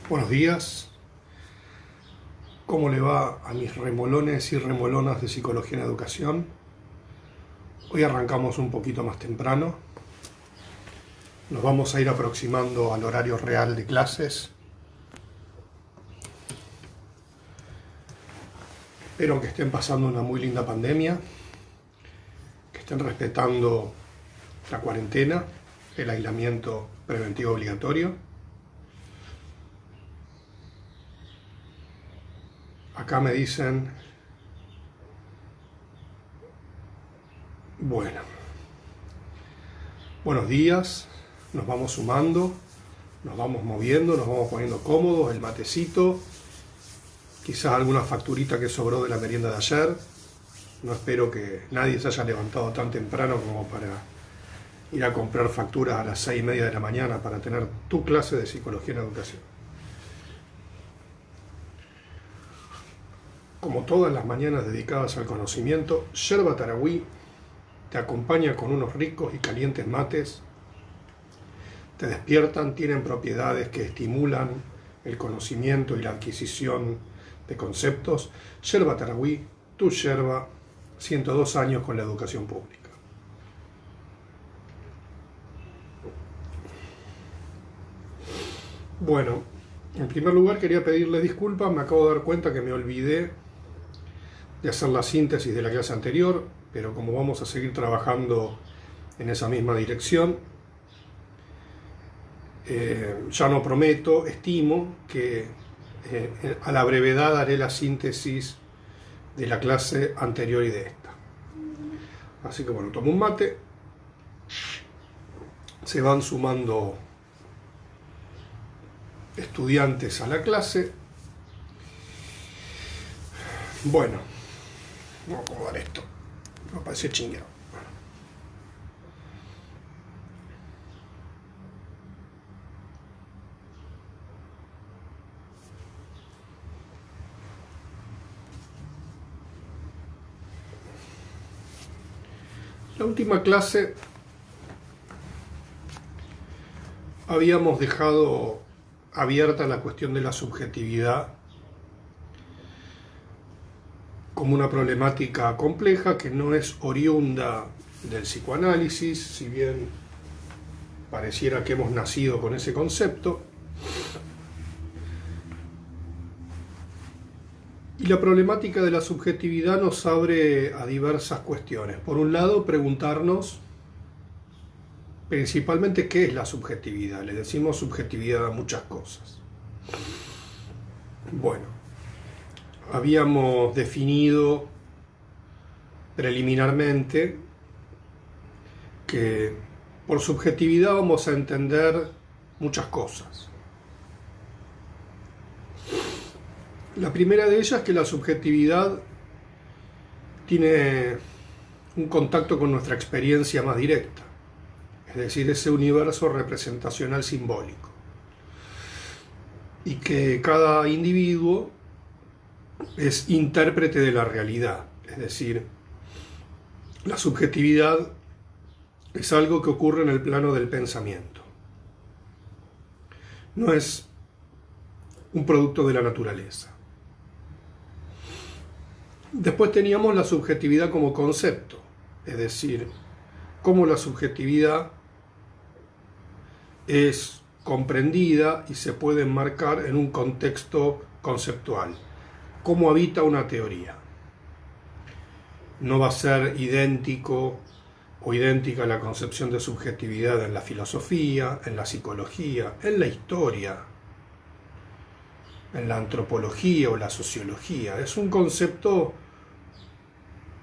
Buenos días, ¿cómo le va a mis remolones y remolonas de Psicología en Educación? Hoy arrancamos un poquito más temprano, nos vamos a ir aproximando al horario real de clases. Espero que estén pasando una muy linda pandemia, que estén respetando la cuarentena, el aislamiento preventivo obligatorio. Acá me dicen, bueno, buenos días, nos vamos sumando, nos vamos moviendo, nos vamos poniendo cómodos, el matecito, quizás alguna facturita que sobró de la merienda de ayer. No espero que nadie se haya levantado tan temprano como para ir a comprar facturas a las 6:30 de la mañana para tener tu clase de Psicología en Educación. Como todas las mañanas dedicadas al conocimiento, Yerba Tarahui te acompaña con unos ricos y calientes mates, te despiertan, tienen propiedades que estimulan el conocimiento y la adquisición de conceptos. Yerba Tarahui, tu yerba, 102 años con la educación pública. Bueno, en primer lugar quería pedirle disculpas, me acabo de dar cuenta que me olvidé de hacer la síntesis de la clase anterior, pero como vamos a seguir trabajando en esa misma dirección, ya no prometo, estimo que a la brevedad haré la síntesis de la clase anterior y de esta. Así que bueno, tomo un mate, se van sumando estudiantes a la clase. Bueno, vamos a acomodar esto, me parece chingueado. La última clase habíamos dejado abierta la cuestión de la subjetividad como una problemática compleja que no es oriunda del psicoanálisis, si bien pareciera que hemos nacido con ese concepto. Y la problemática de la subjetividad nos abre a diversas cuestiones. Por un lado, preguntarnos principalmente qué es la subjetividad. Le decimos subjetividad a muchas cosas. Bueno, habíamos definido preliminarmente que por subjetividad vamos a entender muchas cosas. La primera de ellas es que la subjetividad tiene un contacto con nuestra experiencia más directa, es decir, ese universo representacional simbólico, y que cada individuo es intérprete de la realidad, es decir, la subjetividad es algo que ocurre en el plano del pensamiento, no es un producto de la naturaleza. Después teníamos la subjetividad como concepto, es decir, cómo la subjetividad es comprendida y se puede enmarcar en un contexto conceptual, cómo habita una teoría. No va a ser idéntico o idéntica la concepción de subjetividad en la filosofía, en la psicología, en la historia, en la antropología o la sociología. Es un concepto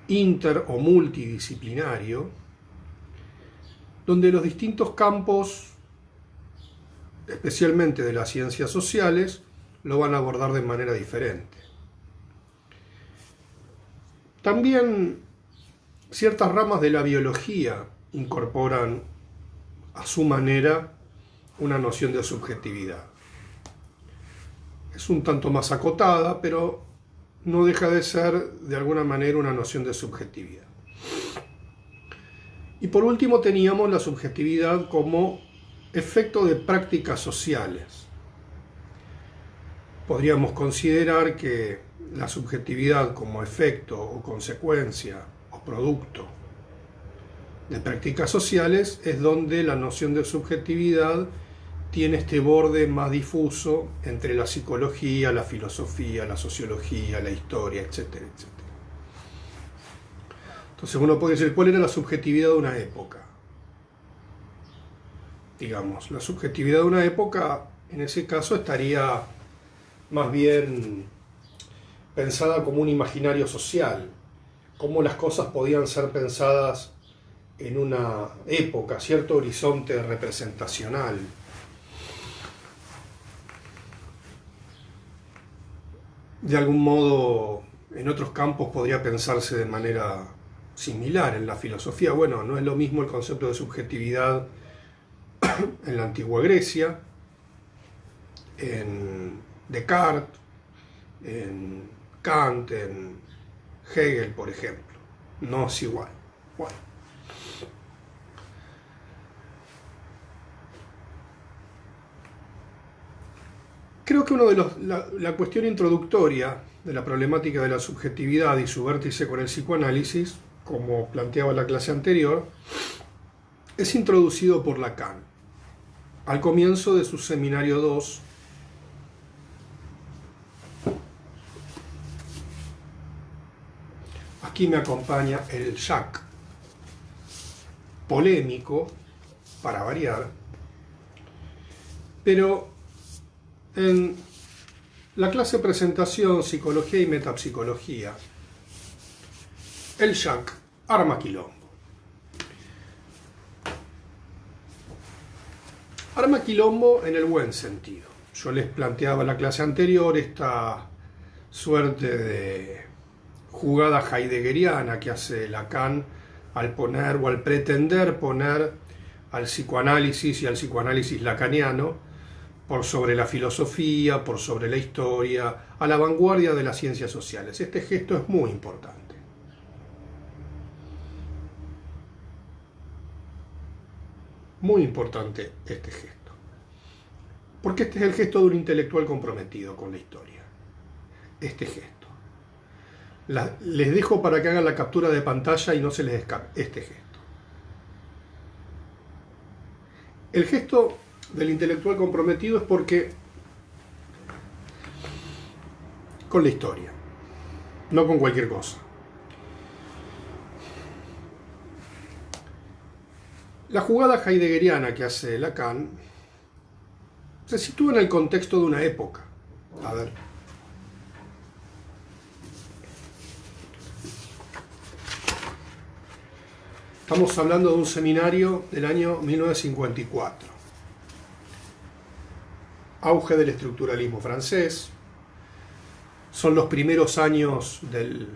inter o multidisciplinario donde los distintos campos, especialmente de las ciencias sociales, lo van a abordar de manera diferente. También ciertas ramas de la biología incorporan a su manera una noción de subjetividad. Es un tanto más acotada, pero no deja de ser de alguna manera una noción de subjetividad. Y por último teníamos la subjetividad como efecto de prácticas sociales. podríamos considerar que la subjetividad como efecto o consecuencia o producto de prácticas sociales es donde la noción de subjetividad tiene este borde más difuso entre la psicología, la filosofía, la sociología, la historia, etcétera, etcétera. Entonces uno puede decir, ¿cuál era la subjetividad de una época? Digamos, la subjetividad de una época, en ese caso, estaría más bien pensada como un imaginario social, cómo las cosas podían ser pensadas en una época, cierto horizonte representacional. De algún modo, en otros campos podría pensarse de manera similar. En la filosofía, bueno, no es lo mismo el concepto de subjetividad en la antigua Grecia, en Descartes, en Kant, en Hegel, por ejemplo. No es igual. Bueno. Creo que la cuestión introductoria de la problemática de la subjetividad y su vértice con el psicoanálisis, como planteaba la clase anterior, es introducido por Lacan al comienzo de su seminario 2. Aquí me acompaña el Jacques, polémico, para variar, pero en la clase presentación, psicología y metapsicología, el Jacques arma quilombo. Arma quilombo en el buen sentido. Yo les planteaba en la clase anterior esta suerte de jugada heideggeriana que hace Lacan al poner o al pretender poner al psicoanálisis y al psicoanálisis lacaniano por sobre la filosofía, por sobre la historia, a la vanguardia de las ciencias sociales. Este gesto es muy importante. Muy importante este gesto. Porque este es el gesto de un intelectual comprometido con la historia. Este gesto. Les dejo para que hagan la captura de pantalla y no se les escape este gesto. El gesto del intelectual comprometido es porque con la historia, no con cualquier cosa. La jugada heideggeriana que hace Lacan se sitúa en el contexto de una época. A ver. Estamos hablando de un seminario del año 1954. Auge del estructuralismo francés. Son los primeros años del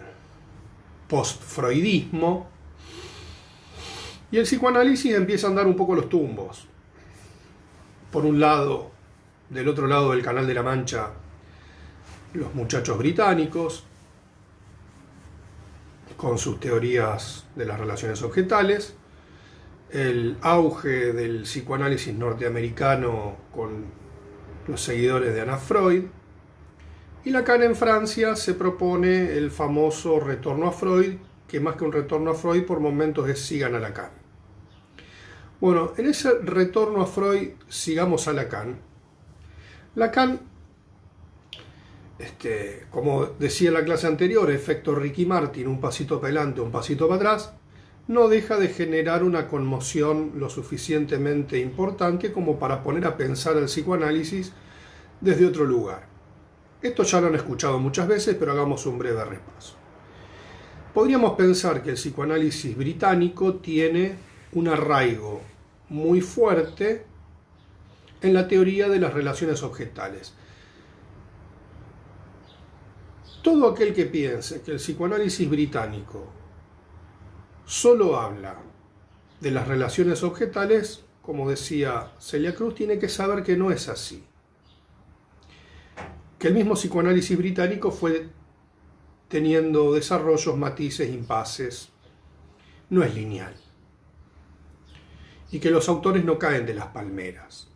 post-freudismo. Y el psicoanálisis empieza a andar un poco los tumbos. Por un lado, del otro lado del Canal de la Mancha, los muchachos británicos, con sus teorías de las relaciones objetales, el auge del psicoanálisis norteamericano con los seguidores de Anna Freud, y Lacan en Francia se propone el famoso retorno a Freud, que más que un retorno a Freud por momentos es sigan a Lacan. Bueno, en ese retorno a Freud, sigamos a Lacan. Lacan, como decía en la clase anterior, efecto Ricky Martin, un pasito para adelante, un pasito para atrás, no deja de generar una conmoción lo suficientemente importante como para poner a pensar el psicoanálisis desde otro lugar. Esto ya lo han escuchado muchas veces, pero hagamos un breve repaso. Podríamos pensar que el psicoanálisis británico tiene un arraigo muy fuerte en la teoría de las relaciones objetales. Todo aquel que piense que el psicoanálisis británico solo habla de las relaciones objetales, como decía Celia Cruz, tiene que saber que no es así. Que el mismo psicoanálisis británico fue teniendo desarrollos, matices, impases, no es lineal. Y que los autores no caen de las palmeras.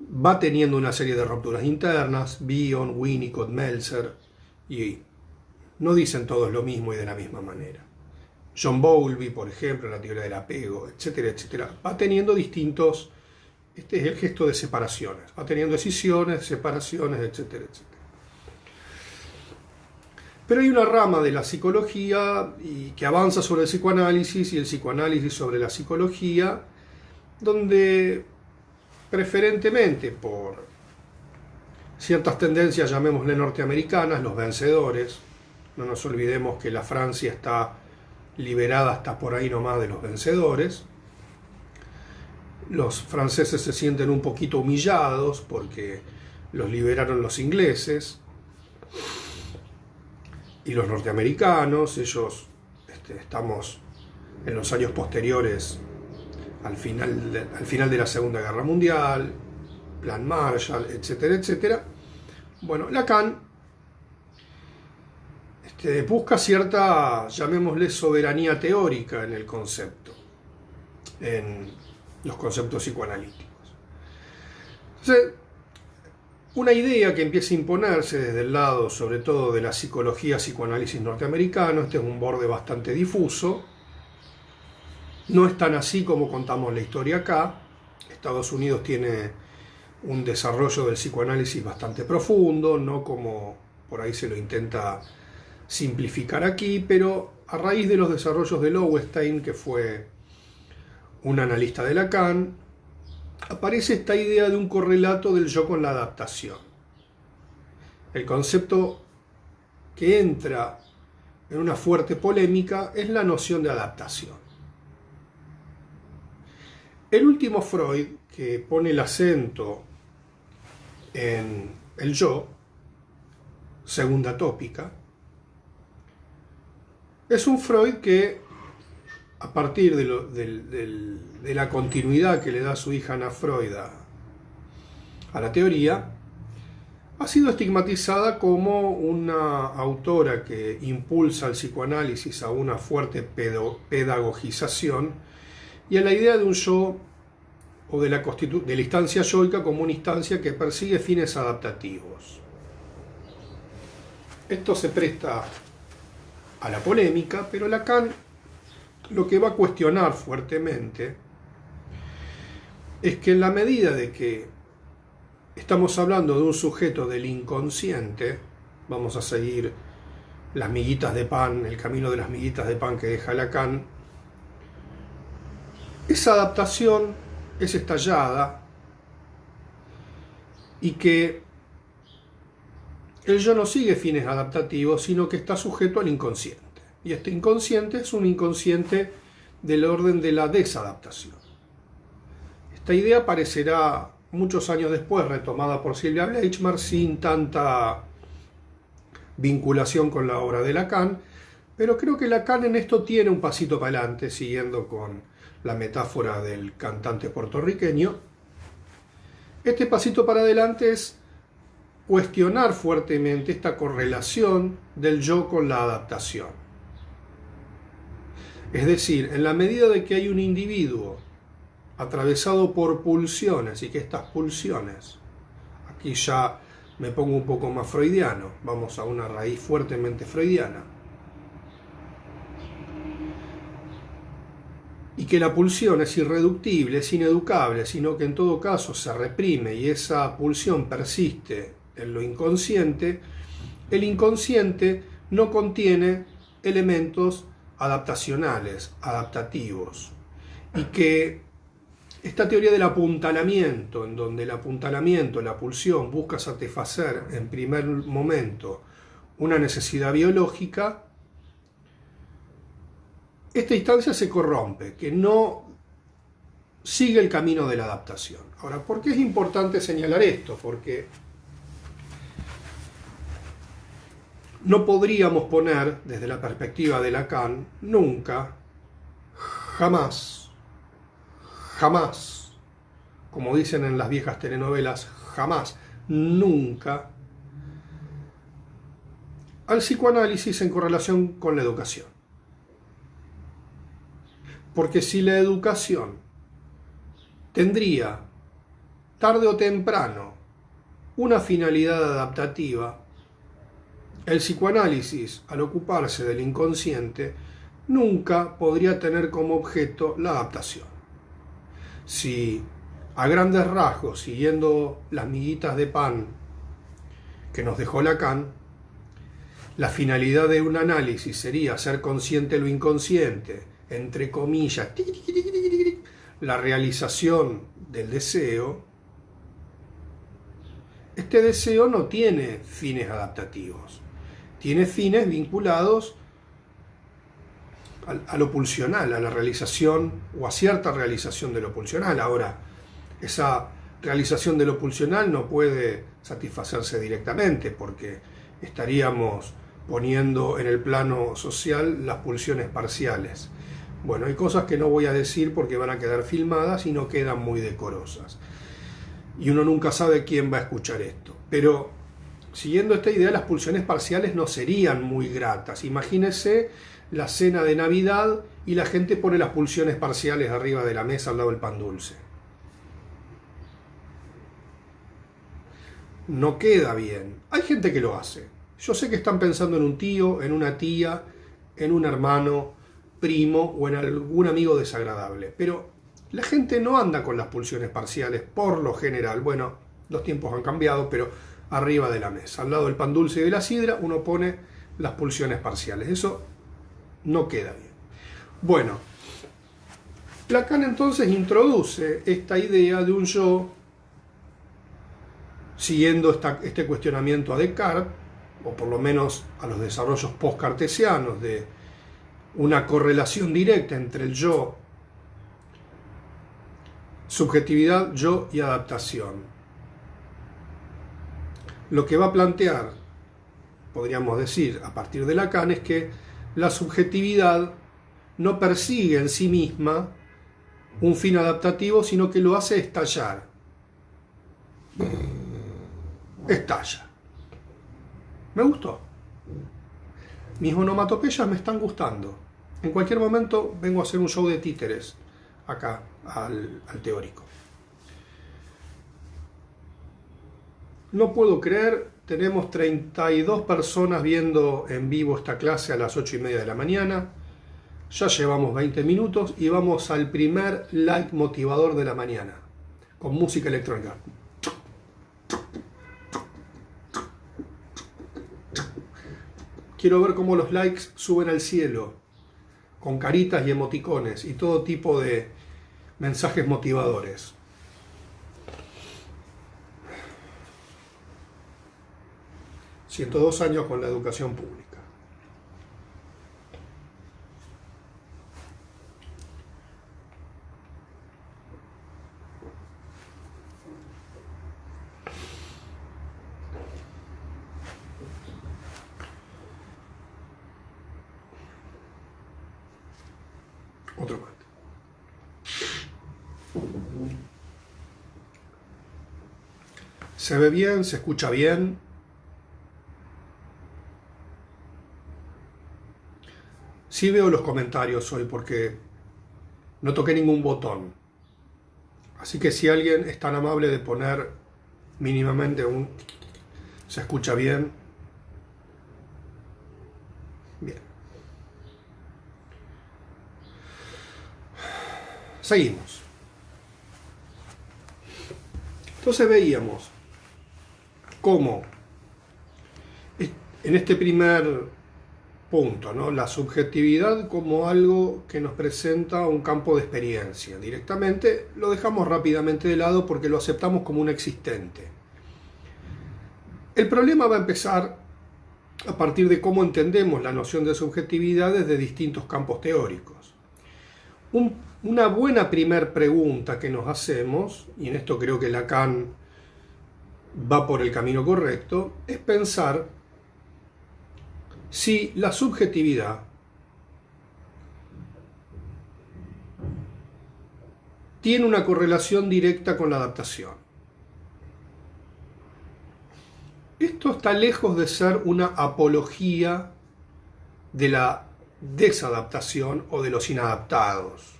va teniendo una serie de rupturas internas, Bion, Winnicott, Meltzer, y no dicen todos lo mismo y de la misma manera. John Bowlby, por ejemplo, en la teoría del apego, etcétera, etcétera, va teniendo distintos, este es el gesto de separaciones, va teniendo decisiones, separaciones, etcétera, etcétera. Pero hay una rama de la psicología que avanza sobre el psicoanálisis y el psicoanálisis sobre la psicología, donde preferentemente por ciertas tendencias, llamémosle norteamericanas, los vencedores, no nos olvidemos que la Francia está liberada hasta por ahí nomás de los vencedores, los franceses se sienten un poquito humillados porque los liberaron los ingleses, y los norteamericanos, ellos, estamos en los años posteriores al final de la Segunda Guerra Mundial, Plan Marshall, etcétera, etcétera. Bueno, Lacan busca cierta, llamémosle, soberanía teórica en el concepto, en los conceptos psicoanalíticos. Entonces, una idea que empieza a imponerse desde el lado, sobre todo, de la psicología psicoanálisis norteamericano, este es un borde bastante difuso, no es tan así como contamos la historia acá. Estados Unidos tiene un desarrollo del psicoanálisis bastante profundo, no como por ahí se lo intenta simplificar aquí, pero a raíz de los desarrollos de Lowenstein, que fue un analista de Lacan, aparece esta idea de un correlato del yo con la adaptación. El concepto que entra en una fuerte polémica es la noción de adaptación. El último Freud, que pone el acento en el yo, segunda tópica, es un Freud que, a partir de la continuidad que le da su hija Anna Freud a la teoría, ha sido estigmatizada como una autora que impulsa el psicoanálisis a una fuerte pedagogización y a la idea de un yo o de la instancia yoica como una instancia que persigue fines adaptativos. Esto se presta a la polémica, pero Lacan lo que va a cuestionar fuertemente es que en la medida de que estamos hablando de un sujeto del inconsciente, vamos a seguir las miguitas de pan, el camino de las miguitas de pan que deja Lacan, esa adaptación es estallada y que el yo no sigue fines adaptativos, sino que está sujeto al inconsciente. Y este inconsciente es un inconsciente del orden de la desadaptación. Esta idea aparecerá muchos años después, retomada por Sylvia Bleichmer, sin tanta vinculación con la obra de Lacan, pero creo que Lacan en esto tiene un pasito para adelante, siguiendo con la metáfora del cantante puertorriqueño. Este pasito para adelante es cuestionar fuertemente esta correlación del yo con la adaptación. Es decir, en la medida de que hay un individuo atravesado por pulsiones y que estas pulsiones, aquí ya me pongo un poco más freudiano, vamos a una raíz fuertemente freudiana, y que la pulsión es irreductible, es ineducable, sino que en todo caso se reprime y esa pulsión persiste en lo inconsciente, el inconsciente no contiene elementos adaptacionales, adaptativos, y que esta teoría del apuntalamiento, en donde el apuntalamiento, la pulsión, busca satisfacer en primer momento una necesidad biológica, esta instancia se corrompe, que no sigue el camino de la adaptación. Ahora, ¿por qué es importante señalar esto? Porque no podríamos poner, desde la perspectiva de Lacan, nunca, jamás, como dicen en las viejas telenovelas, jamás, nunca, al psicoanálisis en correlación con la educación. Porque si la educación tendría tarde o temprano una finalidad adaptativa, el psicoanálisis, al ocuparse del inconsciente, nunca podría tener como objeto la adaptación. Si a grandes rasgos, siguiendo las miguitas de pan que nos dejó Lacan, la finalidad de un análisis sería ser consciente de lo inconsciente, entre comillas, la realización del deseo, este deseo no tiene fines adaptativos, tiene fines vinculados a lo pulsional, a la realización o a cierta realización de lo pulsional. Ahora, esa realización de lo pulsional no puede satisfacerse directamente porque estaríamos poniendo en el plano social las pulsiones parciales. Bueno, hay cosas que no voy a decir porque van a quedar filmadas y no quedan muy decorosas. Y uno nunca sabe quién va a escuchar esto. Pero, siguiendo esta idea, las pulsiones parciales no serían muy gratas. Imagínese la cena de Navidad y la gente pone las pulsiones parciales arriba de la mesa al lado del pan dulce. No queda bien. Hay gente que lo hace. Yo sé que están pensando en un tío, en una tía, en un hermano, primo o en algún amigo desagradable. Pero la gente no anda con las pulsiones parciales por lo general. Bueno, los tiempos han cambiado, pero arriba de la mesa. Al lado del pan dulce y de la sidra uno pone las pulsiones parciales. Eso no queda bien. Bueno, Lacan entonces introduce esta idea de un yo siguiendo este cuestionamiento a Descartes, o por lo menos a los desarrollos post-cartesianos de una correlación directa entre el yo, subjetividad, yo y adaptación. Lo que va a plantear, podríamos decir, a partir de Lacan, es que la subjetividad no persigue en sí misma un fin adaptativo, sino que lo hace estallar. Estalla. Me gustó. Mis onomatopeyas me están gustando. En cualquier momento vengo a hacer un show de títeres acá al teórico. No puedo creer, tenemos 32 personas viendo en vivo esta clase a las 8:30 de la mañana. Ya llevamos 20 minutos y vamos al primer like motivador de la mañana, con música electrónica. Quiero ver cómo los likes suben al cielo, con caritas y emoticones y todo tipo de mensajes motivadores. ...102 años con la educación pública. Otro más. ¿Se ve bien? ¿Se escucha bien? Sí veo los comentarios hoy porque no toqué ningún botón. Así que si alguien es tan amable de poner mínimamente un... ¿Se escucha bien? Bien. Seguimos. Entonces veíamos cómo en este primer punto, ¿no? La subjetividad como algo que nos presenta un campo de experiencia. Directamente lo dejamos rápidamente de lado porque lo aceptamos como un existente. El problema va a empezar a partir de cómo entendemos la noción de subjetividad desde distintos campos teóricos. Una buena primer pregunta que nos hacemos, y en esto creo que Lacan va por el camino correcto, es pensar si la subjetividad tiene una correlación directa con la adaptación. Esto está lejos de ser una apología de la desadaptación o de los inadaptados.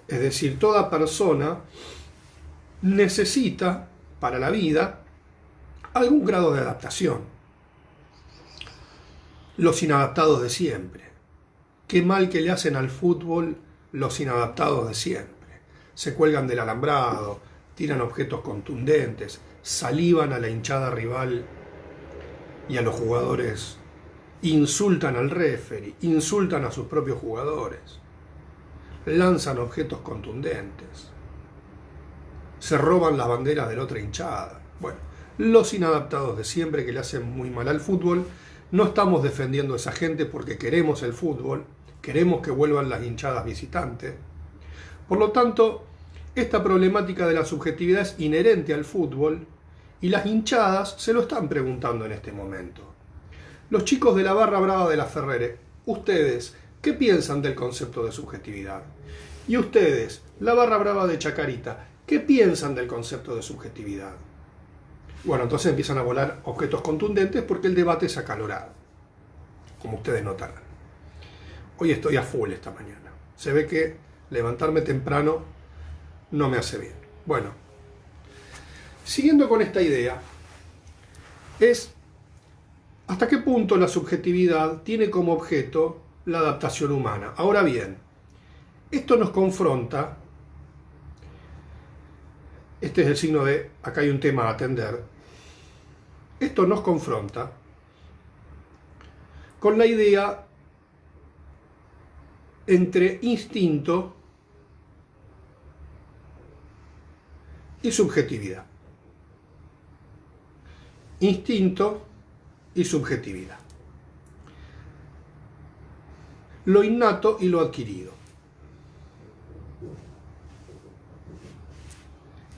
Es decir, toda persona necesita para la vida algún grado de adaptación. Los inadaptados de siempre. Qué mal que le hacen al fútbol los inadaptados de siempre. Se cuelgan del alambrado, tiran objetos contundentes, salivan a la hinchada rival y a los jugadores, insultan al referee, insultan a sus propios jugadores, lanzan objetos contundentes, se roban las banderas de la otra hinchada. Bueno, los inadaptados de siempre que le hacen muy mal al fútbol. No estamos defendiendo a esa gente porque queremos el fútbol, queremos que vuelvan las hinchadas visitantes. Por lo tanto, esta problemática de la subjetividad es inherente al fútbol y las hinchadas se lo están preguntando en este momento. Los chicos de la Barra Brava de la Ferrere, ustedes, ¿qué piensan del concepto de subjetividad? Y ustedes, la Barra Brava de Chacarita, ¿qué piensan del concepto de subjetividad? Bueno, entonces empiezan a volar objetos contundentes porque el debate es acalorado, como ustedes notarán. Hoy estoy a full esta mañana. Se ve que levantarme temprano no me hace bien. Bueno, siguiendo con esta idea, es hasta qué punto la subjetividad tiene como objeto la adaptación humana. Ahora bien, esto nos confronta, este es el signo de, acá hay un tema a atender, esto nos confronta con la idea entre instinto y subjetividad. Instinto y subjetividad. Lo innato y lo adquirido.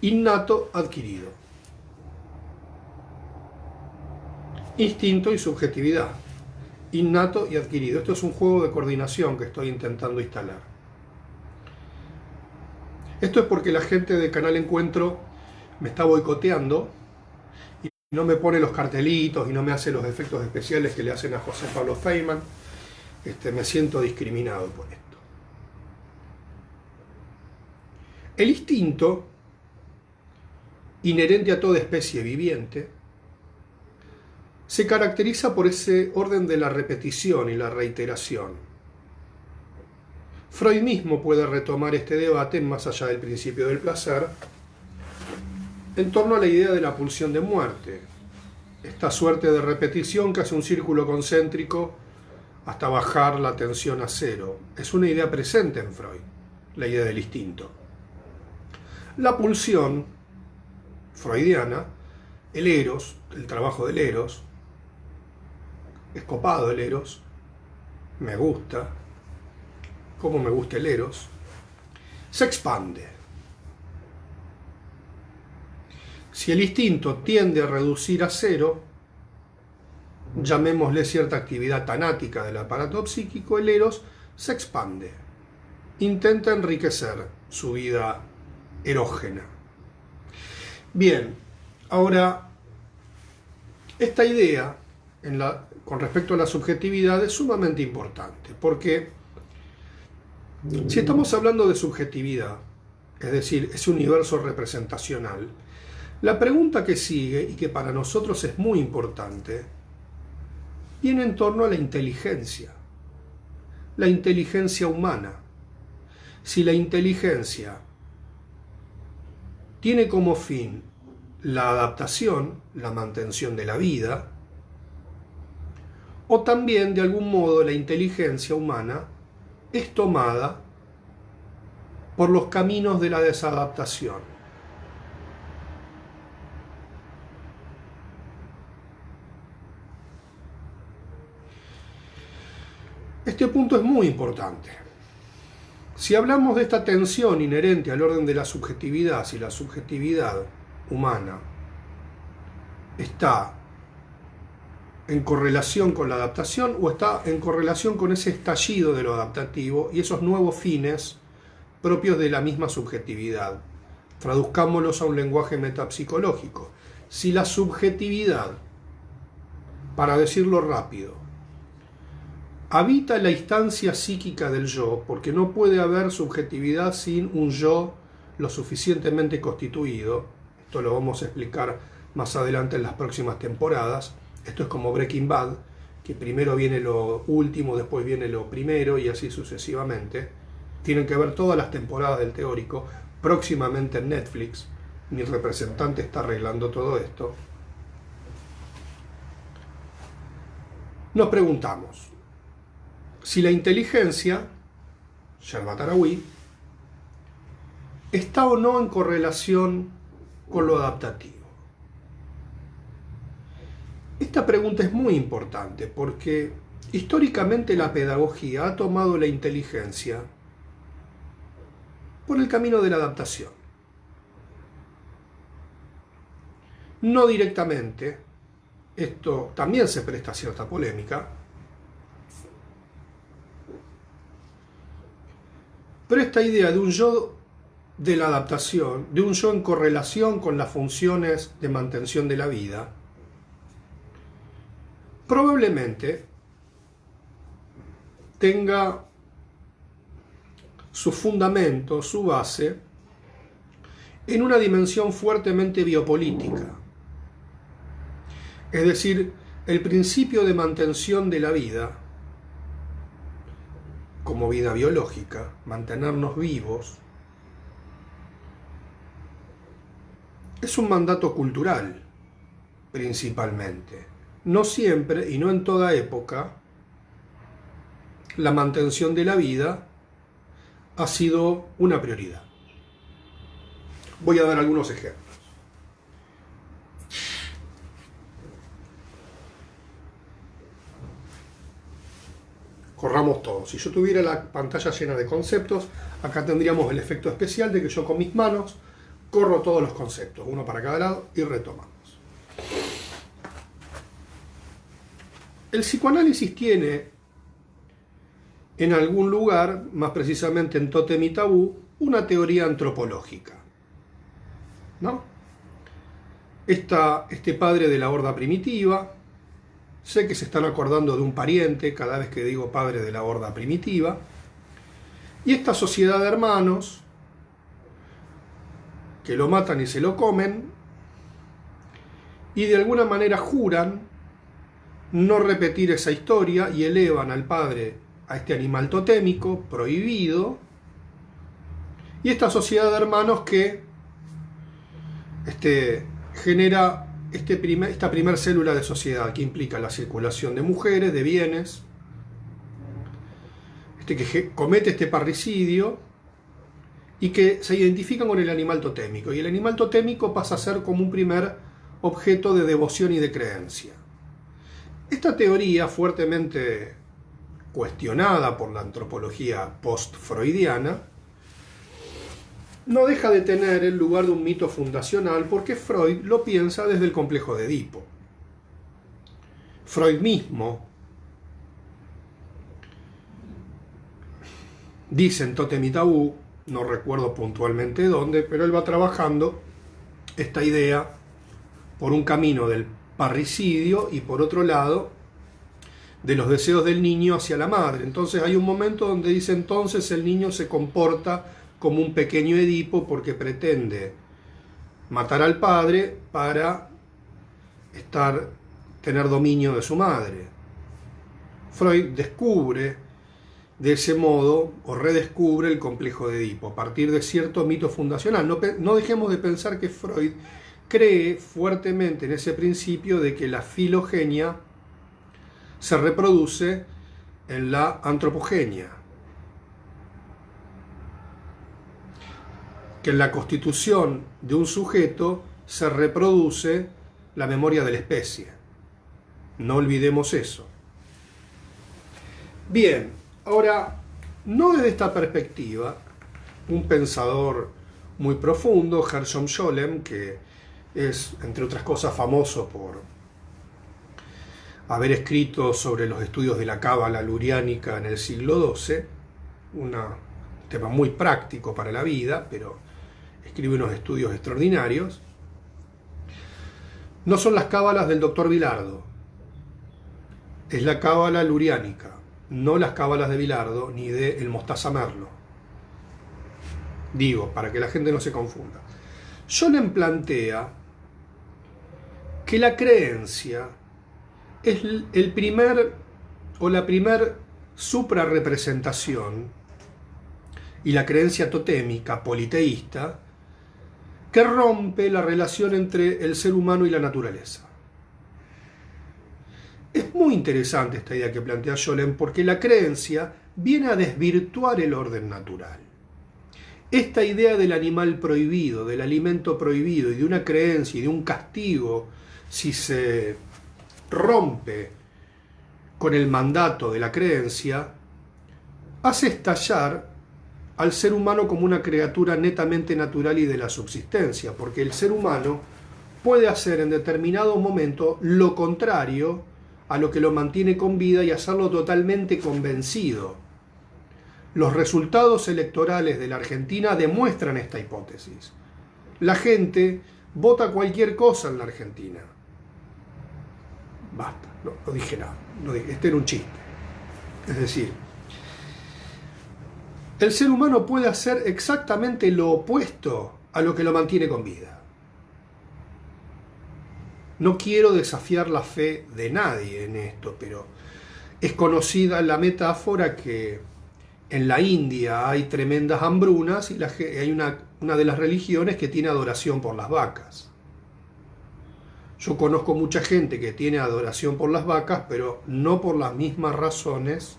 Innato, adquirido. Instinto y subjetividad. Innato y adquirido. Esto es un juego de coordinación que estoy intentando instalar. Esto es porque la gente de Canal Encuentro me está boicoteando y no me pone los cartelitos y no me hace los efectos especiales que le hacen a José Pablo Feynman. Me siento discriminado por esto. El instinto, inherente a toda especie viviente, se caracteriza por ese orden de la repetición y la reiteración. Freud mismo puede retomar este debate más allá del principio del placer en torno a la idea de la pulsión de muerte, esta suerte de repetición que hace un círculo concéntrico hasta bajar la tensión a cero. Es una idea presente en Freud, la idea del instinto. La pulsión freudiana, el eros, el trabajo del eros, es copado el eros, me gusta, como me gusta el eros, se expande. Si el instinto tiende a reducir a cero, llamémosle cierta actividad tanática del aparato psíquico, el eros se expande, intenta enriquecer su vida erógena. Bien, ahora, esta idea con respecto a la subjetividad es sumamente importante, porque si estamos hablando de subjetividad, es decir, ese universo representacional, la pregunta que sigue, y que para nosotros es muy importante, viene en torno a la inteligencia humana. Si la inteligencia tiene como fin la adaptación, la mantención de la vida, o también de algún modo la inteligencia humana es tomada por los caminos de la desadaptación. Este punto es muy importante. Si hablamos de esta tensión inherente al orden de la subjetividad, si la subjetividad humana está en correlación con la adaptación o está en correlación con ese estallido de lo adaptativo y esos nuevos fines propios de la misma subjetividad. Traduzcámoslos a un lenguaje metapsicológico. Si la subjetividad, para decirlo rápido, habita la instancia psíquica del yo, porque no puede haber subjetividad sin un yo lo suficientemente constituido. Esto lo vamos a explicar más adelante en las próximas temporadas. Esto es como Breaking Bad, que primero viene lo último, después viene lo primero y así sucesivamente. Tienen que ver todas las temporadas del Teórico, próximamente en Netflix. Mi representante está arreglando todo esto. Nos preguntamos si la inteligencia, Sherbat-Arawi, está o no en correlación con lo adaptativo. Esta pregunta es muy importante porque históricamente la pedagogía ha tomado la inteligencia por el camino de la adaptación. No directamente, esto también se presta a cierta polémica, pero esta idea de un yo de la adaptación, de un yo en correlación con las funciones de mantención de la vida, probablemente tenga su fundamento, su base, en una dimensión fuertemente biopolítica. Es decir, el principio de mantención de la vida, como vida biológica, mantenernos vivos, es un mandato cultural, principalmente. No siempre y no en toda época, la mantención de la vida ha sido una prioridad. Voy a dar algunos ejemplos. Corramos todo. Si yo tuviera la pantalla llena de conceptos, acá tendríamos el efecto especial de que yo con mis manos corro todos los conceptos, uno para cada lado, y retomamos. El psicoanálisis tiene en algún lugar, más precisamente en Tótem y Tabú, una teoría antropológica, ¿no? Este padre de la horda primitiva, sé que se están acordando de un pariente cada vez que digo padre de la horda primitiva, y esta sociedad de hermanos que lo matan y se lo comen, y de alguna manera juran no repetir esa historia y elevan al padre a este animal totémico, prohibido, y esta sociedad de hermanos que genera esta primer célula de sociedad que implica la circulación de mujeres, de bienes, que comete este parricidio y que se identifican con el animal totémico, y el animal totémico pasa a ser como un primer objeto de devoción y de creencia. Esta teoría, fuertemente cuestionada por la antropología post-freudiana, no deja de tener el lugar de un mito fundacional porque Freud lo piensa desde el complejo de Edipo. Freud mismo dice en Tótem y Tabú, no recuerdo puntualmente dónde, pero él va trabajando esta idea por un camino del parricidio y por otro lado de los deseos del niño hacia la madre. Entonces hay un momento donde dice entonces el niño se comporta como un pequeño Edipo porque pretende matar al padre para tener dominio de su madre. Freud descubre de ese modo o redescubre el complejo de Edipo a partir de cierto mito fundacional. No dejemos de pensar que Freud cree fuertemente en ese principio de que la filogenia se reproduce en la antropogenia, que en la constitución de un sujeto se reproduce la memoria de la especie. No olvidemos eso. Bien, ahora, no desde esta perspectiva, un pensador muy profundo, Gershom Scholem, que es, entre otras cosas, famoso por haber escrito sobre los estudios de la cábala luriánica en el siglo XII, un tema muy práctico para la vida, pero escribe unos estudios extraordinarios. No son las cábalas del doctor Bilardo, es la cábala luriánica, no las cábalas de Bilardo ni de el Mostaza Merlo. Digo, para que la gente no se confunda. Scholem plantea que la creencia es el primer o la primer suprarrepresentación, y la creencia totémica, politeísta, que rompe la relación entre el ser humano y la naturaleza. Es muy interesante esta idea que plantea Scholem, porque la creencia viene a desvirtuar el orden natural. Esta idea del animal prohibido, del alimento prohibido y de una creencia y de un castigo si se rompe con el mandato de la creencia, hace estallar al ser humano como una criatura netamente natural y de la subsistencia, porque el ser humano puede hacer en determinado momento lo contrario a lo que lo mantiene con vida y hacerlo totalmente convencido. Los resultados electorales de la Argentina demuestran esta hipótesis. La gente vota cualquier cosa en la Argentina. Basta, no dije nada. Este era un chiste. Es decir, el ser humano puede hacer exactamente lo opuesto a lo que lo mantiene con vida. No quiero desafiar la fe de nadie en esto, pero es conocida la metáfora que en la India hay tremendas hambrunas y hay una de las religiones que tiene adoración por las vacas. Yo conozco mucha gente que tiene adoración por las vacas, pero no por las mismas razones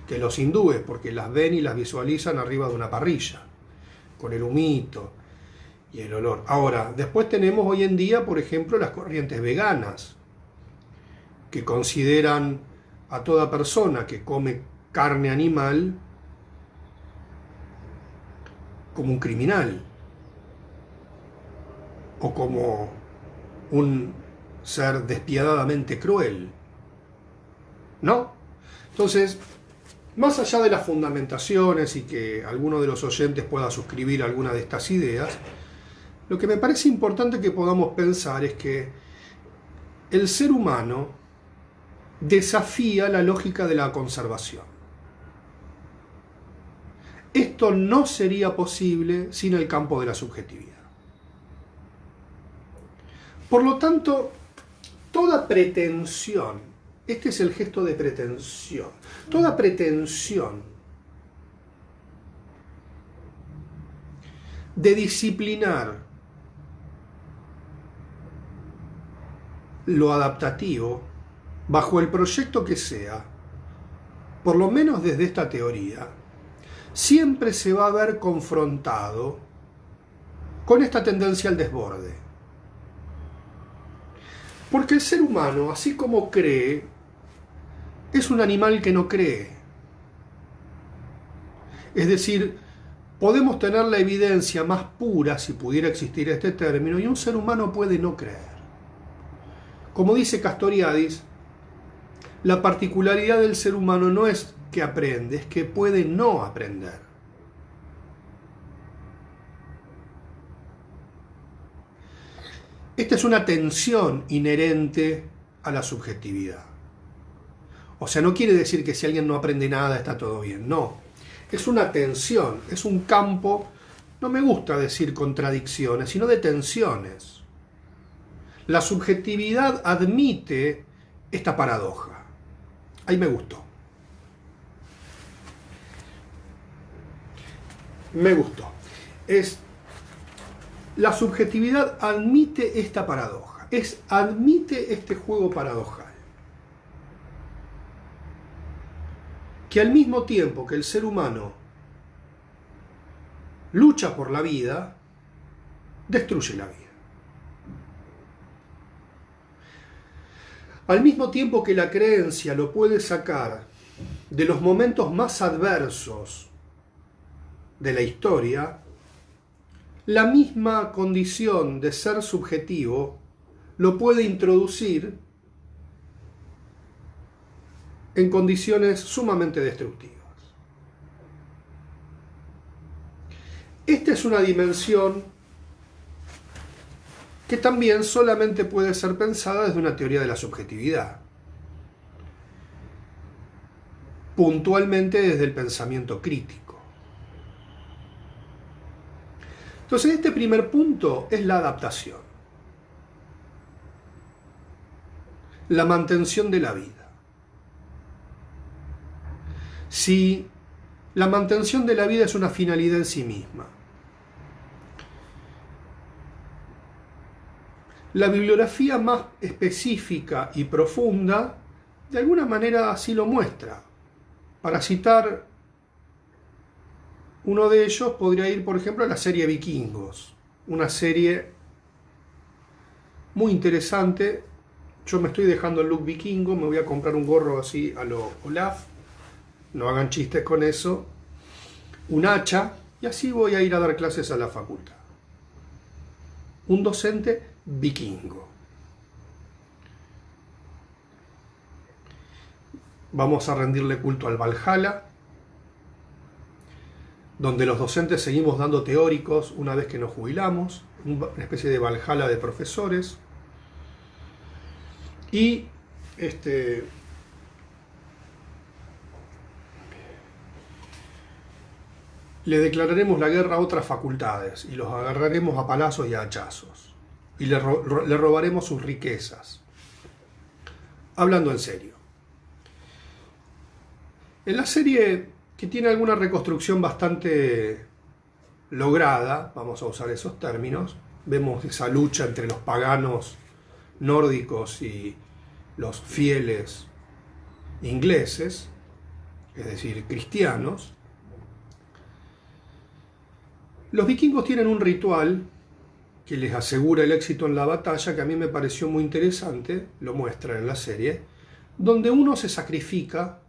que los hindúes, porque las ven y las visualizan arriba de una parrilla, con el humito y el olor. Ahora, después tenemos hoy en día, por ejemplo, las corrientes veganas, que consideran a toda persona que come carne animal como un criminal o como un ser despiadadamente cruel, ¿no? Entonces, más allá de las fundamentaciones y que alguno de los oyentes pueda suscribir alguna de estas ideas, lo que me parece importante que podamos pensar es que el ser humano desafía la lógica de la conservación. Esto no sería posible sin el campo de la subjetividad. Por lo tanto, toda pretensión, este es el gesto de pretensión, toda pretensión de disciplinar lo adaptativo bajo el proyecto que sea, por lo menos desde esta teoría, siempre se va a ver confrontado con esta tendencia al desborde. Porque el ser humano, así como cree, es un animal que no cree. Es decir, podemos tener la evidencia más pura, si pudiera existir este término, y un ser humano puede no creer. Como dice Castoriadis, la particularidad del ser humano no es que aprende, es que puede no aprender. Esta es una tensión inherente a la subjetividad. O sea, no quiere decir que si alguien no aprende nada está todo bien, no. Es una tensión, es un campo, no me gusta decir contradicciones, sino de tensiones. La subjetividad admite esta paradoja. Ahí me gustó. Me gustó. La subjetividad admite esta paradoja, admite este juego paradojal. Que al mismo tiempo que el ser humano lucha por la vida, destruye la vida. Al mismo tiempo que la creencia lo puede sacar de los momentos más adversos de la historia, la misma condición de ser subjetivo lo puede introducir en condiciones sumamente destructivas. Esta es una dimensión que también solamente puede ser pensada desde una teoría de la subjetividad, puntualmente desde el pensamiento crítico. Entonces, este primer punto es la adaptación, la mantención de la vida. Si la mantención de la vida es una finalidad en sí misma, la bibliografía más específica y profunda de alguna manera así lo muestra. Para citar uno de ellos, podría ir, por ejemplo, a la serie Vikingos, una serie muy interesante. Yo me estoy dejando el look vikingo, me voy a comprar un gorro así a lo Olaf, no hagan chistes con eso, un hacha, y así voy a ir a dar clases a la facultad. Un docente vikingo. Vamos a rendirle culto al Valhalla, donde los docentes seguimos dando teóricos una vez que nos jubilamos, una especie de Valhalla de profesores. Y le declararemos la guerra a otras facultades y los agarraremos a palazos y a hachazos. Y le robaremos sus riquezas. Hablando en serio. En la serie, que tiene alguna reconstrucción bastante lograda, vamos a usar esos términos, vemos esa lucha entre los paganos nórdicos y los fieles ingleses, es decir, cristianos. Los vikingos tienen un ritual que les asegura el éxito en la batalla, que a mí me pareció muy interesante, lo muestra en la serie, donde uno se sacrifica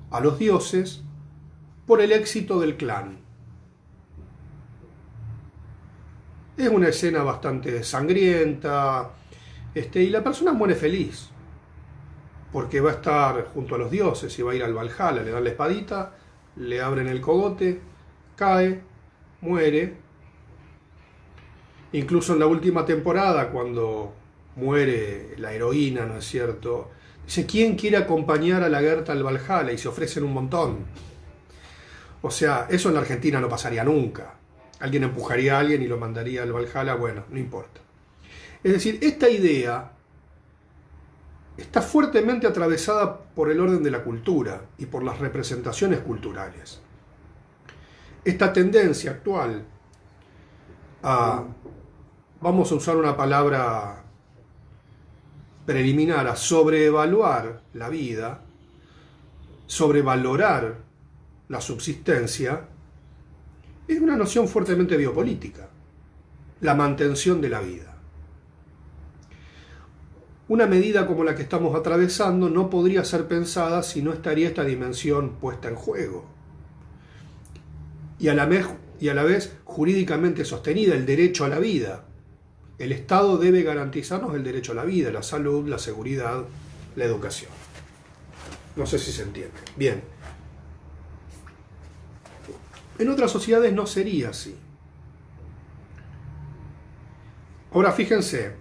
a los dioses por el éxito del clan. Es una escena bastante sangrienta, y la persona muere feliz, porque va a estar junto a los dioses y va a ir al Valhalla, le dan la espadita, le abren el cogote, cae, muere. Incluso en la última temporada, cuando muere la heroína, ¿no es cierto?, dice, ¿quién quiere acompañar a la Gerta al Valhalla? Y se ofrecen un montón. O sea, eso en la Argentina no pasaría nunca. Alguien empujaría a alguien y lo mandaría al Valhalla, bueno, no importa. Es decir, esta idea está fuertemente atravesada por el orden de la cultura y por las representaciones culturales. Esta tendencia actual a, vamos a usar una palabra preliminar, a sobreevaluar la vida, sobrevalorar la subsistencia, es una noción fuertemente biopolítica, la mantención de la vida. Una medida como la que estamos atravesando no podría ser pensada si no estaría esta dimensión puesta en juego. Y a la vez jurídicamente sostenida, el derecho a la vida. El Estado debe garantizarnos el derecho a la vida, la salud, la seguridad, la educación. No sé si se entiende. Bien. En otras sociedades no sería así. Ahora fíjense,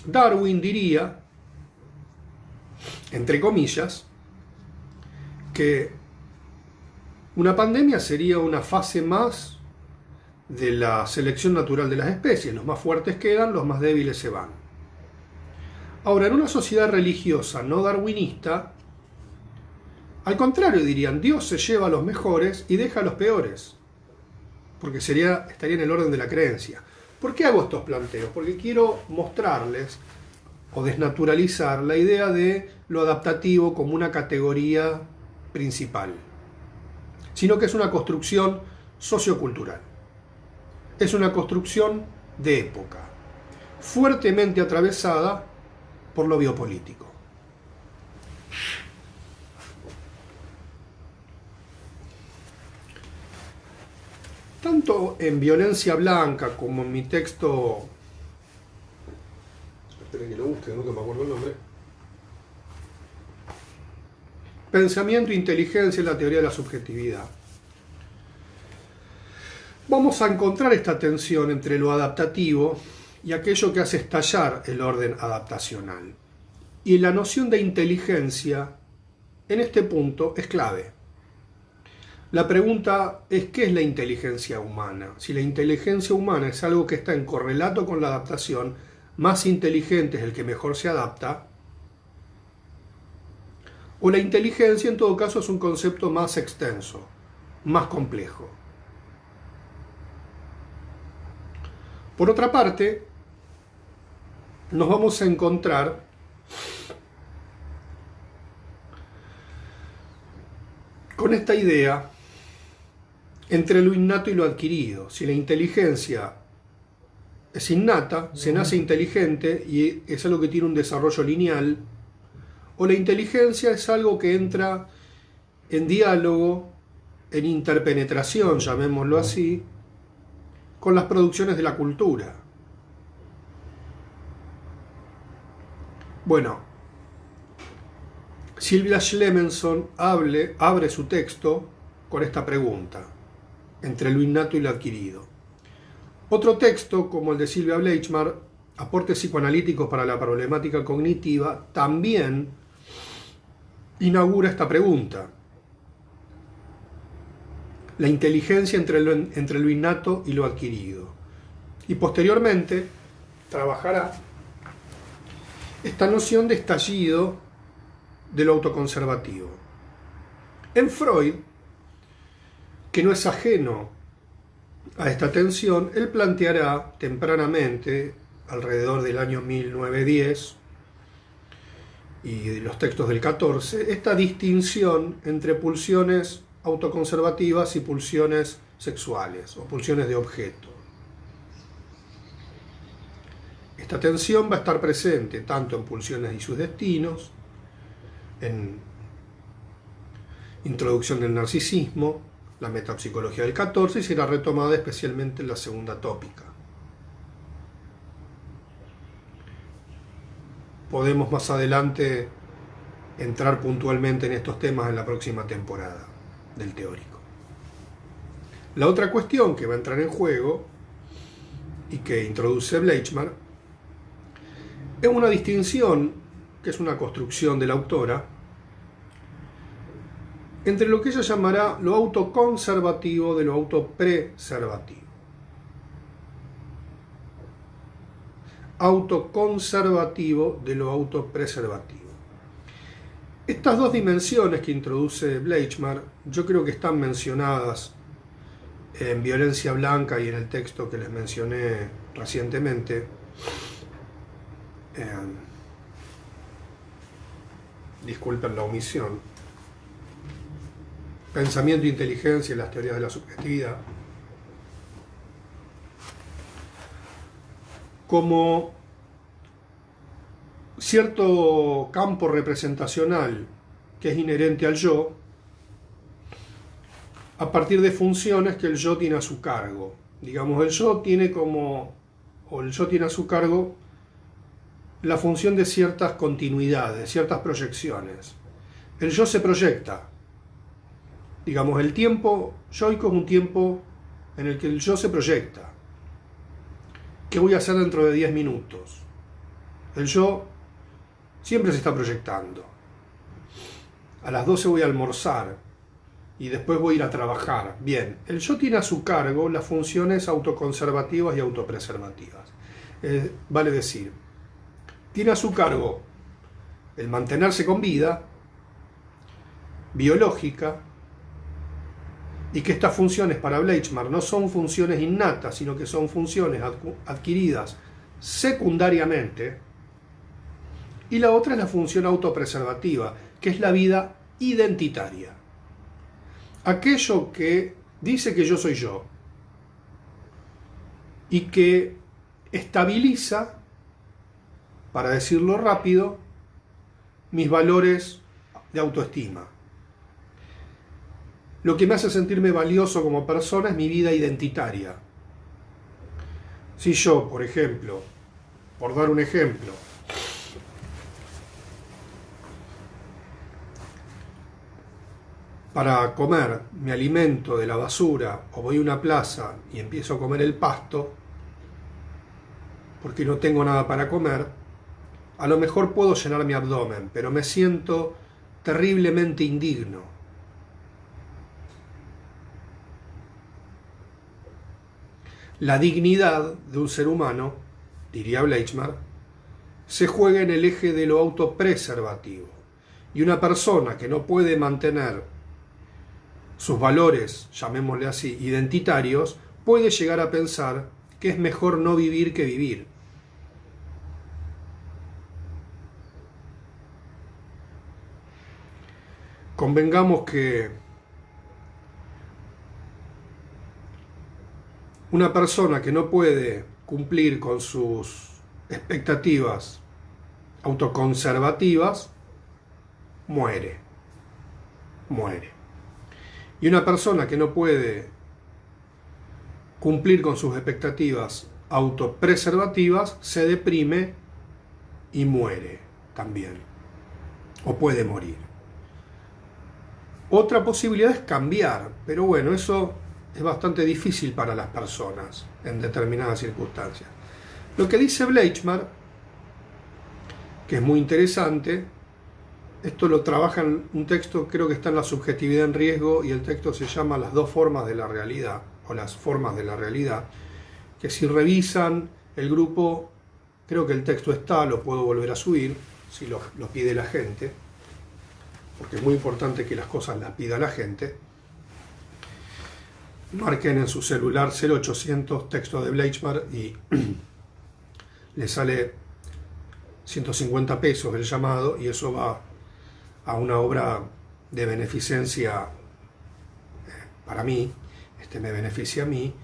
Darwin diría, entre comillas, que una pandemia sería una fase más de la selección natural de las especies. Los más fuertes quedan, los más débiles se van. Ahora, en una sociedad religiosa no darwinista, al contrario dirían, Dios se lleva a los mejores y deja a los peores, porque estaría en el orden de la creencia. ¿Por qué hago estos planteos? Porque quiero mostrarles o desnaturalizar la idea de lo adaptativo como una categoría principal, sino que es una construcción sociocultural. Es una construcción de época, fuertemente atravesada por lo biopolítico. Tanto en Violencia Blanca como en mi texto, esperen que lo busque, nunca me acuerdo el nombre, Pensamiento e inteligencia en la teoría de la subjetividad, vamos a encontrar esta tensión entre lo adaptativo y aquello que hace estallar el orden adaptacional. Y la noción de inteligencia, en este punto, es clave. La pregunta es, ¿qué es la inteligencia humana? Si la inteligencia humana es algo que está en correlato con la adaptación, más inteligente es el que mejor se adapta, o la inteligencia en todo caso es un concepto más extenso, más complejo. Por otra parte, nos vamos a encontrar con esta idea entre lo innato y lo adquirido. Si la inteligencia es innata, se nace inteligente y es algo que tiene un desarrollo lineal, o la inteligencia es algo que entra en diálogo, en interpenetración, llamémoslo así, con las producciones de la cultura. Bueno, Sylvia Schlemenson abre su texto con esta pregunta, entre lo innato y lo adquirido. Otro texto, como el de Sylvia Bleichmar, Aportes psicoanalíticos para la problemática cognitiva, también inaugura esta pregunta. La inteligencia entre lo innato y lo adquirido. Y posteriormente trabajará esta noción de estallido de lo autoconservativo. En Freud, que no es ajeno a esta tensión, él planteará tempranamente, alrededor del año 1910 y de los textos del 14, esta distinción entre pulsiones autoconservativas y pulsiones sexuales o pulsiones de objeto. Esta tensión va a estar presente tanto en Pulsiones y sus destinos, en Introducción del narcisismo, la metapsicología del 14, y será retomada especialmente en la segunda tópica. Podemos más adelante entrar puntualmente en estos temas en la próxima temporada del teórico. La otra cuestión que va a entrar en juego y que introduce Bleichmar es una distinción, que es una construcción de la autora, entre lo que ella llamará lo autoconservativo de lo autopreservativo. Autoconservativo de lo autopreservativo. Estas dos dimensiones que introduce Bleichmar, yo creo que están mencionadas en Violencia Blanca y en el texto que les mencioné recientemente. Disculpen la omisión. Pensamiento e inteligencia y las teorías de la subjetividad. Como cierto campo representacional que es inherente al yo, a partir de funciones que el yo tiene a su cargo. Digamos, el yo tiene a su cargo la función de ciertas continuidades, ciertas proyecciones. El yo se proyecta. Digamos, el tiempo yoico es un tiempo en el que el yo se proyecta. ¿Qué voy a hacer dentro de 10 minutos? El yo siempre se está proyectando. A las 12 voy a almorzar y después voy a ir a trabajar. Bien, el yo tiene a su cargo las funciones autoconservativas y autopreservativas. Vale decir, tiene a su cargo el mantenerse con vida biológica, y que estas funciones para Bleichmar no son funciones innatas, sino que son funciones adquiridas secundariamente. Y la otra es la función autopreservativa, que es la vida identitaria. Aquello que dice que yo soy yo y que estabiliza, para decirlo rápido, mis valores de autoestima. Lo que me hace sentirme valioso como persona es mi vida identitaria. Si yo, por ejemplo, por dar un ejemplo, para comer me alimento de la basura o voy a una plaza y empiezo a comer el pasto porque no tengo nada para comer, a lo mejor puedo llenar mi abdomen, pero me siento terriblemente indigno. La dignidad de un ser humano, diría Bleichmar, se juega en el eje de lo autopreservativo. Y una persona que no puede mantener sus valores, llamémosle así, identitarios, puede llegar a pensar que es mejor no vivir que vivir. Convengamos que una persona que no puede cumplir con sus expectativas autoconservativas muere. Y una persona que no puede cumplir con sus expectativas autopreservativas se deprime y muere también, o puede morir. Otra posibilidad es cambiar, pero bueno, eso es bastante difícil para las personas en determinadas circunstancias. Lo que dice Bleichmar, que es muy interesante, esto lo trabaja en un texto, creo que está en La subjetividad en riesgo, y el texto se llama Las dos formas de la realidad, o las formas de la realidad, que si revisan el grupo, creo que el texto está, lo puedo volver a subir, si lo pide la gente, porque es muy importante que las cosas las pida la gente. Marquen en su celular 0800 texto de Bleichmar y le sale 150 pesos el llamado, y eso va a una obra de beneficencia para mí, me beneficia a mí.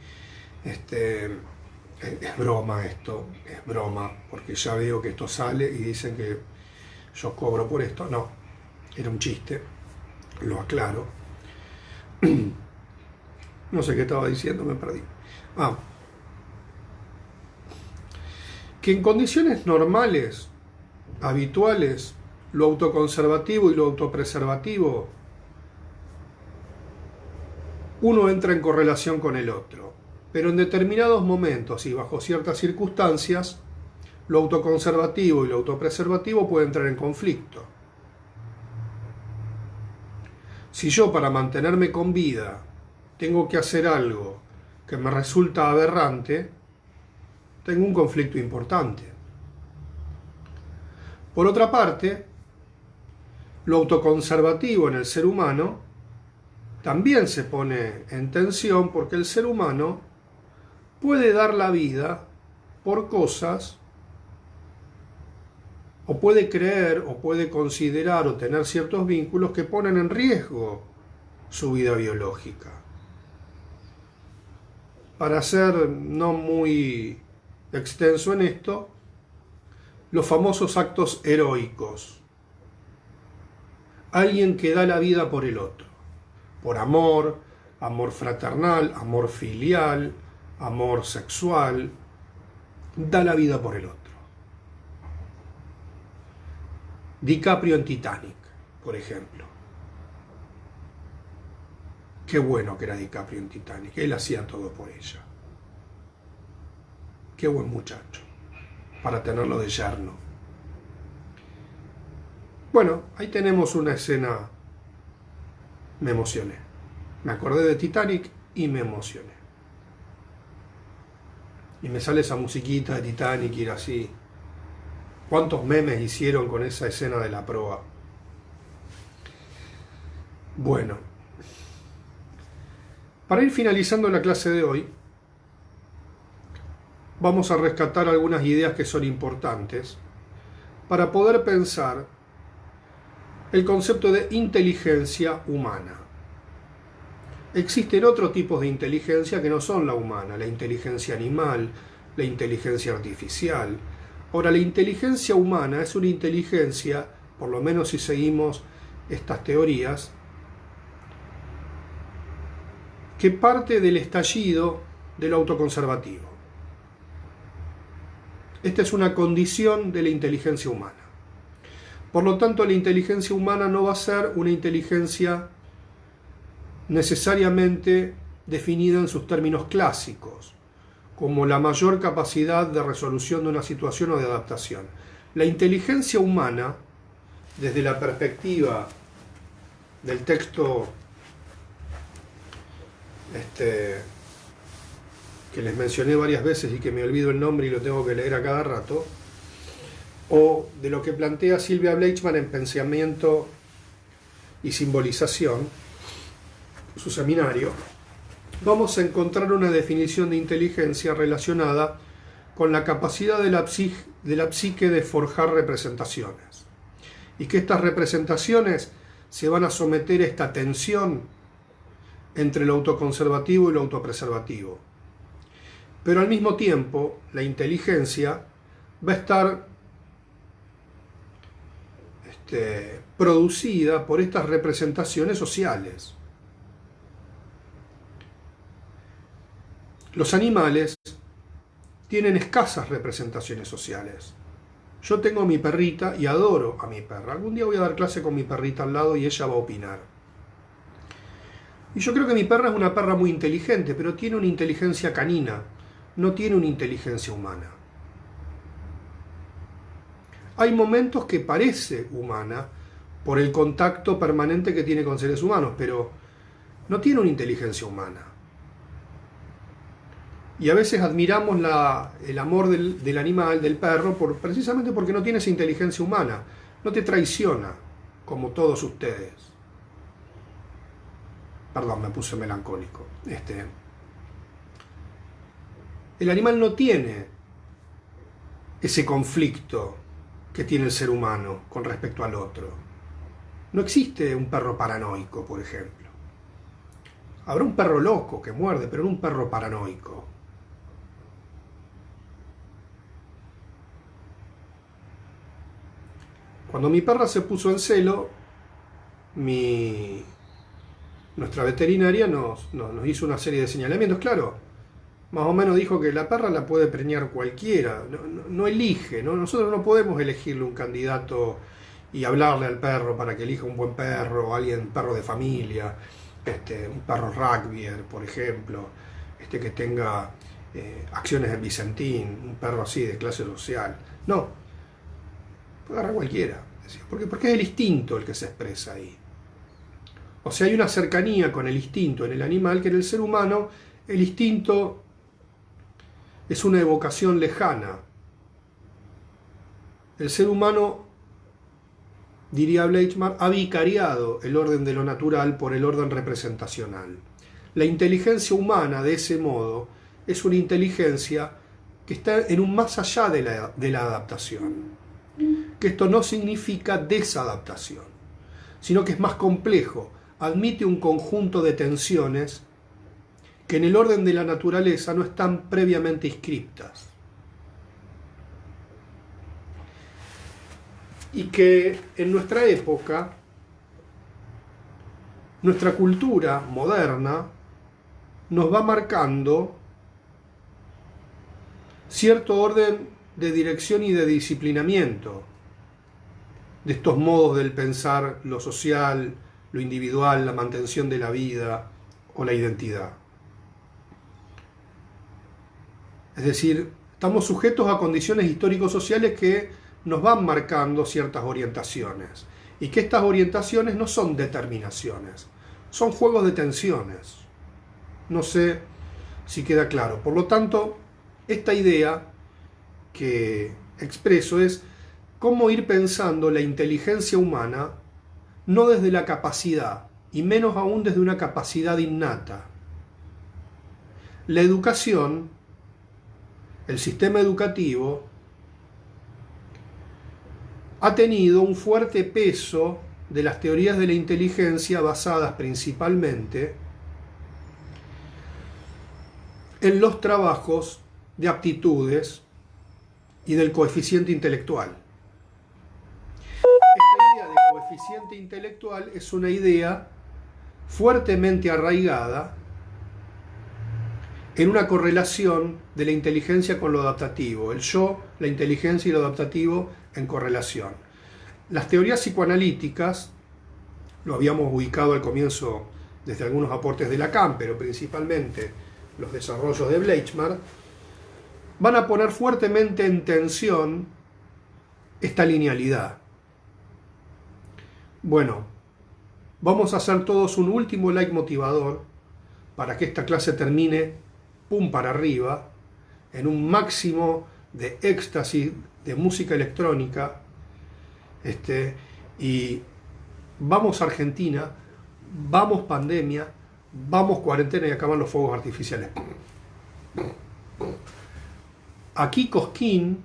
Es broma esto, es broma, porque ya veo que esto sale y dicen que yo cobro por esto. No, era un chiste, lo aclaro. No sé qué estaba diciendo, me perdí. Que en condiciones normales, habituales, lo autoconservativo y lo autopreservativo, uno entra en correlación con el otro, pero en determinados momentos y bajo ciertas circunstancias, lo autoconservativo y lo autopreservativo pueden entrar en conflicto. Si yo, para mantenerme con vida, tengo que hacer algo que me resulta aberrante, tengo un conflicto importante. Por otra parte, lo autoconservativo en el ser humano también se pone en tensión, porque el ser humano puede dar la vida por cosas, o puede creer, o puede considerar, o tener ciertos vínculos que ponen en riesgo su vida biológica. Para ser no muy extenso en esto, los famosos actos heroicos. Alguien que da la vida por el otro, por amor, amor fraternal, amor filial, amor sexual, da la vida por el otro. DiCaprio en Titanic, por ejemplo. Qué bueno que era DiCaprio en Titanic, él hacía todo por ella. Qué buen muchacho, para tenerlo de yerno. Bueno, ahí tenemos una escena. Me emocioné. Me acordé de Titanic y me emocioné. Y me sale esa musiquita de Titanic y era así. ¿Cuántos memes hicieron con esa escena de la proa? Bueno, para ir finalizando la clase de hoy, vamos a rescatar algunas ideas que son importantes para poder pensar el concepto de inteligencia humana. Existen otros tipos de inteligencia que no son la humana, la inteligencia animal, la inteligencia artificial. Ahora, la inteligencia humana es una inteligencia, por lo menos si seguimos estas teorías, que parte del estallido del autoconservativo. Esta es una condición de la inteligencia humana. Por lo tanto, la inteligencia humana no va a ser una inteligencia necesariamente definida en sus términos clásicos, como la mayor capacidad de resolución de una situación o de adaptación. La inteligencia humana, desde la perspectiva del texto que les mencioné varias veces y que me olvido el nombre y lo tengo que leer a cada rato, o de lo que plantea Sylvia Bleichmann en Pensamiento y Simbolización, su seminario, vamos a encontrar una definición de inteligencia relacionada con la capacidad de la psique de forjar representaciones, y que estas representaciones se van a someter a esta tensión entre lo autoconservativo y lo autopreservativo. Pero al mismo tiempo, la inteligencia va a estar producida por estas representaciones sociales. Los animales tienen escasas representaciones sociales. Yo tengo a mi perrita y adoro a mi perra. Algún día voy a dar clase con mi perrita al lado y ella va a opinar. Y yo creo que mi perra es una perra muy inteligente, pero tiene una inteligencia canina, no tiene una inteligencia humana. Hay momentos que parece humana por el contacto permanente que tiene con seres humanos, pero no tiene una inteligencia humana. Y a veces admiramos el amor del animal, del perro, precisamente porque no tiene esa inteligencia humana. No te traiciona, como todos ustedes. Perdón, me puse melancólico. El animal no tiene ese conflicto que tiene el ser humano con respecto al otro. No existe un perro paranoico, por ejemplo. Habrá un perro loco que muerde, pero no un perro paranoico. Cuando mi perra se puso en celo, nuestra veterinaria nos hizo una serie de señalamientos. Claro, más o menos dijo que la perra la puede preñar cualquiera, no elige, ¿no? Nosotros no podemos elegirle un candidato y hablarle al perro para que elija un buen perro, un perro de familia, un perro rugbyer, por ejemplo, que tenga acciones en Vicentín, un perro así de clase social. No. Puede agarrar cualquiera, porque es el instinto el que se expresa ahí. O sea, hay una cercanía con el instinto en el animal que en el ser humano el instinto es una evocación lejana. El ser humano, diría Bleichmann, ha vicariado el orden de lo natural por el orden representacional. La inteligencia humana, de ese modo, es una inteligencia que está en un más allá de la adaptación. Que esto no significa desadaptación, sino que es más complejo, admite un conjunto de tensiones que en el orden de la naturaleza no están previamente inscriptas. Y que en nuestra época, nuestra cultura moderna nos va marcando cierto orden de dirección y de disciplinamiento de estos modos del pensar lo social, lo individual, la mantención de la vida o la identidad. Es decir, estamos sujetos a condiciones histórico-sociales que nos van marcando ciertas orientaciones y que estas orientaciones no son determinaciones, son juegos de tensiones. No sé si queda claro. Por lo tanto, esta idea que expreso es cómo ir pensando la inteligencia humana no desde la capacidad, y menos aún desde una capacidad innata. La educación, el sistema educativo, ha tenido un fuerte peso de las teorías de la inteligencia basadas principalmente en los trabajos de aptitudes y del coeficiente intelectual. Esta idea de coeficiente intelectual es una idea fuertemente arraigada en una correlación de la inteligencia con lo adaptativo, el yo, la inteligencia y lo adaptativo en correlación. Las teorías psicoanalíticas, lo habíamos ubicado al comienzo desde algunos aportes de Lacan, pero principalmente los desarrollos de Bleichmann, van a poner fuertemente en tensión esta linealidad. Bueno, vamos a hacer todos un último like motivador para que esta clase termine pum para arriba, en un máximo de éxtasis, de música electrónica, y vamos Argentina, vamos pandemia, vamos cuarentena y acaban los fuegos artificiales. Aquí Cosquín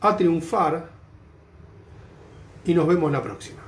a triunfar y nos vemos la próxima.